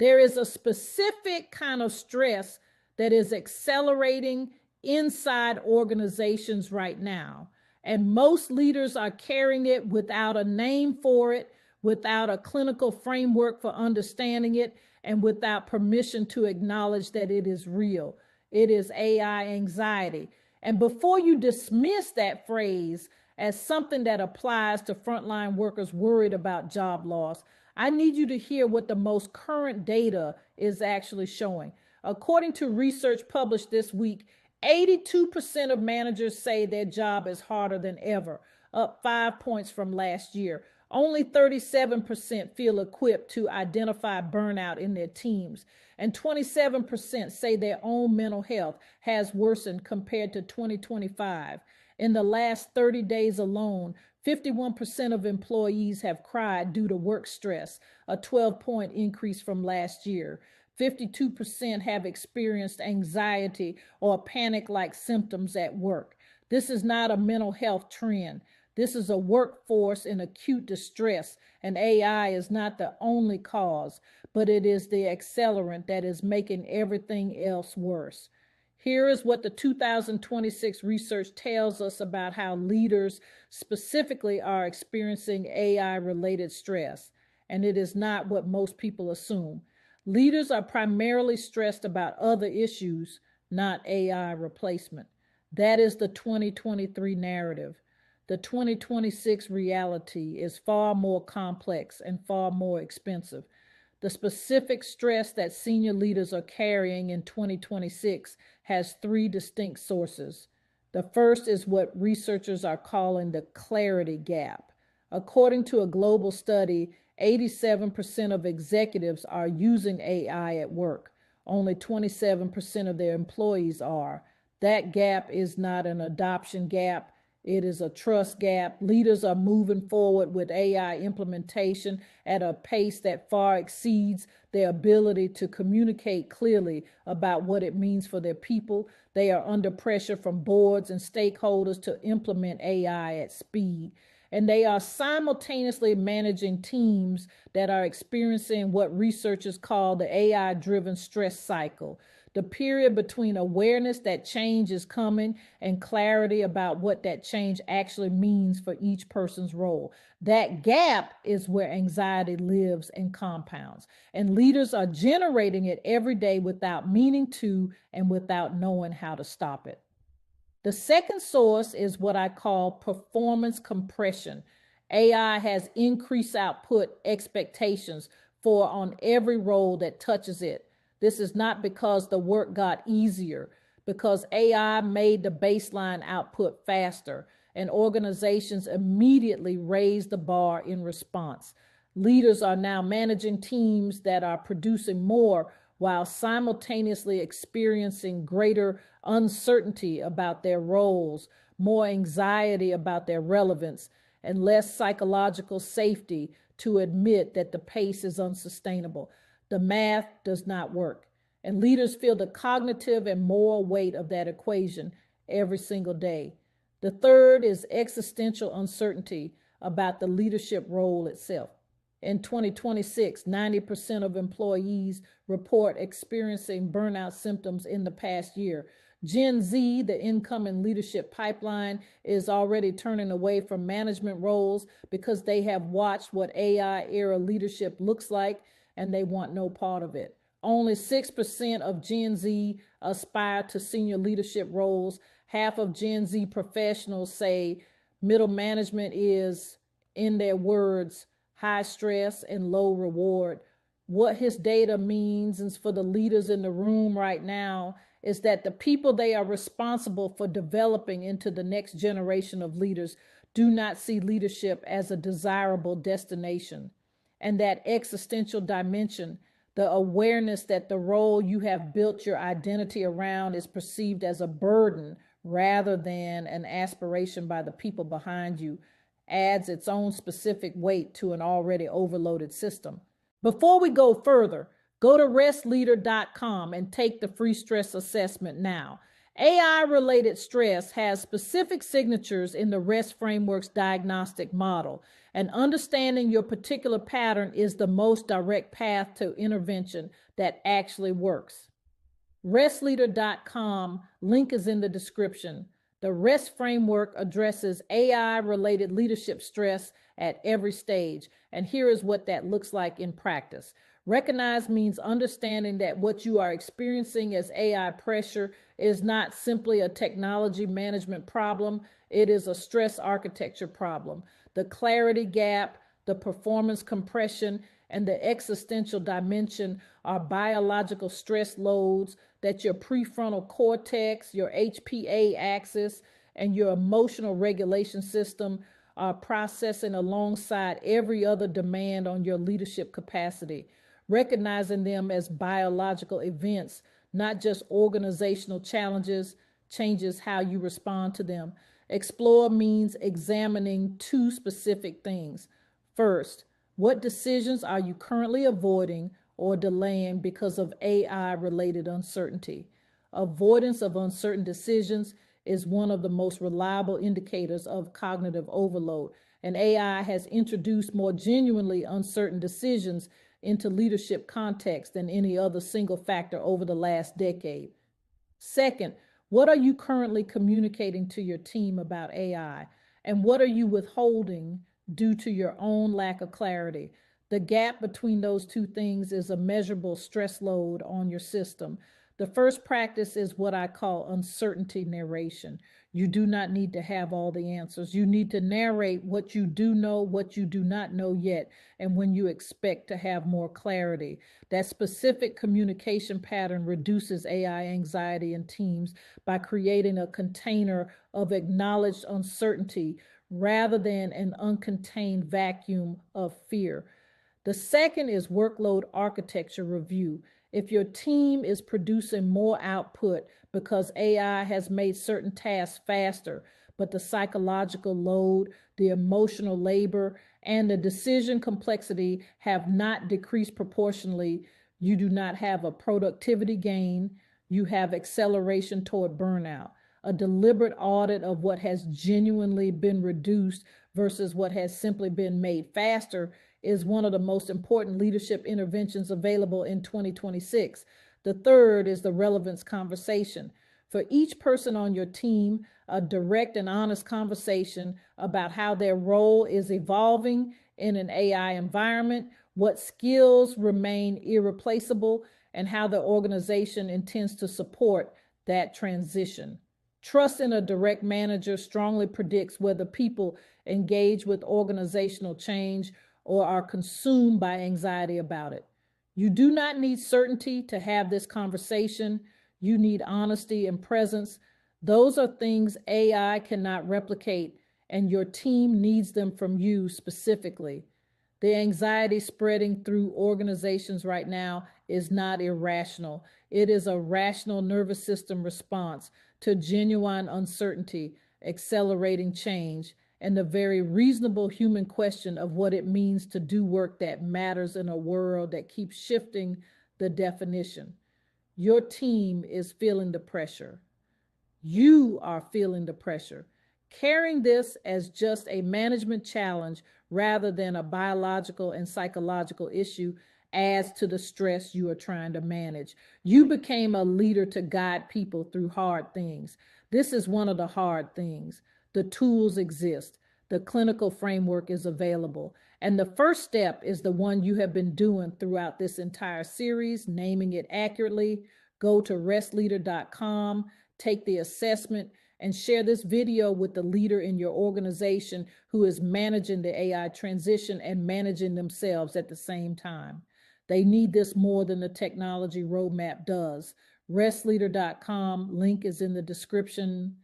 There is a specific kind of stress that is accelerating inside organizations right now. And most leaders are carrying it without a name for it, without a clinical framework for understanding it, and without permission to acknowledge that it is real. It is AI anxiety. And before you dismiss that phrase as something that applies to frontline workers worried about job loss, I need you to hear what the most current data is actually showing. According to research published this week, 82% of managers say their job is harder than ever, up 5 points from last year. Only 37% feel equipped to identify burnout in their teams, and 27% say their own mental health has worsened compared to 2025. In the last 30 days alone, 51% of employees have cried due to work stress, a 12-point increase from last year. 52% have experienced anxiety or panic-like symptoms at work. This is not a mental health trend. This is a workforce in acute distress, and AI is not the only cause, but it is the accelerant that is making everything else worse. Here is what the 2026 research tells us about how leaders specifically are experiencing AI-related stress, and it is not what most people assume. Leaders are primarily stressed about other issues, not AI replacement. That is the 2023 narrative. The 2026 reality is far more complex and far more expensive. The specific stress that senior leaders are carrying in 2026 has three distinct sources. The first is what researchers are calling the clarity gap. According to a global study, 87% of executives are using AI at work. Only 27% of their employees are. That gap is not an adoption gap. It is a trust gap. Leaders are moving forward with AI implementation at a pace that far exceeds their ability to communicate clearly about what it means for their people. They are under pressure from boards and stakeholders to implement AI at speed. And they are simultaneously managing teams that are experiencing what researchers call the AI-driven stress cycle. The period between awareness that change is coming and clarity about what that change actually means for each person's role. That gap is where anxiety lives and compounds. And leaders are generating it every day without meaning to and without knowing how to stop it. The second source is what I call performance compression. AI has increased output expectations for on every role that touches it. This is not because the work got easier, because AI made the baseline output faster, and organizations immediately raised the bar in response. Leaders are now managing teams that are producing more while simultaneously experiencing greater uncertainty about their roles, more anxiety about their relevance, and less psychological safety to admit that the pace is unsustainable. The math does not work, and leaders feel the cognitive and moral weight of that equation every single day. The third is existential uncertainty about the leadership role itself. In 2026, 90% of employees report experiencing burnout symptoms in the past year. Gen Z, the incoming leadership pipeline, is already turning away from management roles because they have watched what AI-era leadership looks like, and they want no part of it. Only 6% of Gen Z aspire to senior leadership roles. Half of Gen Z professionals say middle management is, in their words, high stress and low reward. What his data means is for the leaders in the room right now is that the people they are responsible for developing into the next generation of leaders do not see leadership as a desirable destination. And that existential dimension, the awareness that the role you have built your identity around is perceived as a burden rather than an aspiration by the people behind you, adds its own specific weight to an already overloaded system. Before we go further, go to restleader.com and take the free stress assessment now. AI-related stress has specific signatures in the REST framework's diagnostic model, And understanding your particular pattern is the most direct path to intervention that actually works. Restleader.com, link is in the description. The REST framework addresses AI-related leadership stress at every stage. And here is what that looks like in practice. Recognize means understanding that what you are experiencing as AI pressure is not simply a technology management problem, it is a stress architecture problem. The clarity gap, the performance compression, and the existential dimension are biological stress loads that your prefrontal cortex, your HPA axis, and your emotional regulation system are processing alongside every other demand on your leadership capacity. Recognizing them as biological events, not just organizational challenges, changes how you respond to them. Explore means examining two specific things. First, what decisions are you currently avoiding or delaying because of AI-related uncertainty? Avoidance of uncertain decisions is one of the most reliable indicators of cognitive overload, and AI has introduced more genuinely uncertain decisions into leadership context than any other single factor over the last decade. Second, what are you currently communicating to your team about AI? And what are you withholding due to your own lack of clarity? The gap between those two things is a measurable stress load on your system. The first practice is what I call uncertainty narration. You do not need to have all the answers. You need to narrate what you do know, what you do not know yet, and when you expect to have more clarity. That specific communication pattern reduces AI anxiety in teams by creating a container of acknowledged uncertainty rather than an uncontained vacuum of fear. The second is workload architecture review. If your team is producing more output because AI has made certain tasks faster, but the psychological load, the emotional labor, and the decision complexity have not decreased proportionally, you do not have a productivity gain, you have acceleration toward burnout. A deliberate audit of what has genuinely been reduced versus what has simply been made faster is one of the most important leadership interventions available in 2026. The third is the relevance conversation. For each person on your team, a direct and honest conversation about how their role is evolving in an AI environment, what skills remain irreplaceable, and how the organization intends to support that transition. Trust in a direct manager strongly predicts whether people engage with organizational change or are consumed by anxiety about it. You do not need certainty to have this conversation. You need honesty and presence. Those are things AI cannot replicate, and your team needs them from you specifically. The anxiety spreading through organizations right now is not irrational. It is a rational nervous system response to genuine uncertainty, accelerating change, and the very reasonable human question of what it means to do work that matters in a world that keeps shifting the definition. Your team is feeling the pressure. You are feeling the pressure. Carrying this as just a management challenge rather than a biological and psychological issue adds to the stress you are trying to manage. You became a leader to guide people through hard things. This is one of the hard things. The tools exist. The clinical framework is available. And the first step is the one you have been doing throughout this entire series, naming it accurately. Go to restleader.com, take the assessment, and share this video with the leader in your organization who is managing the AI transition and managing themselves at the same time. They need this more than the technology roadmap does. Restleader.com, link is in the description.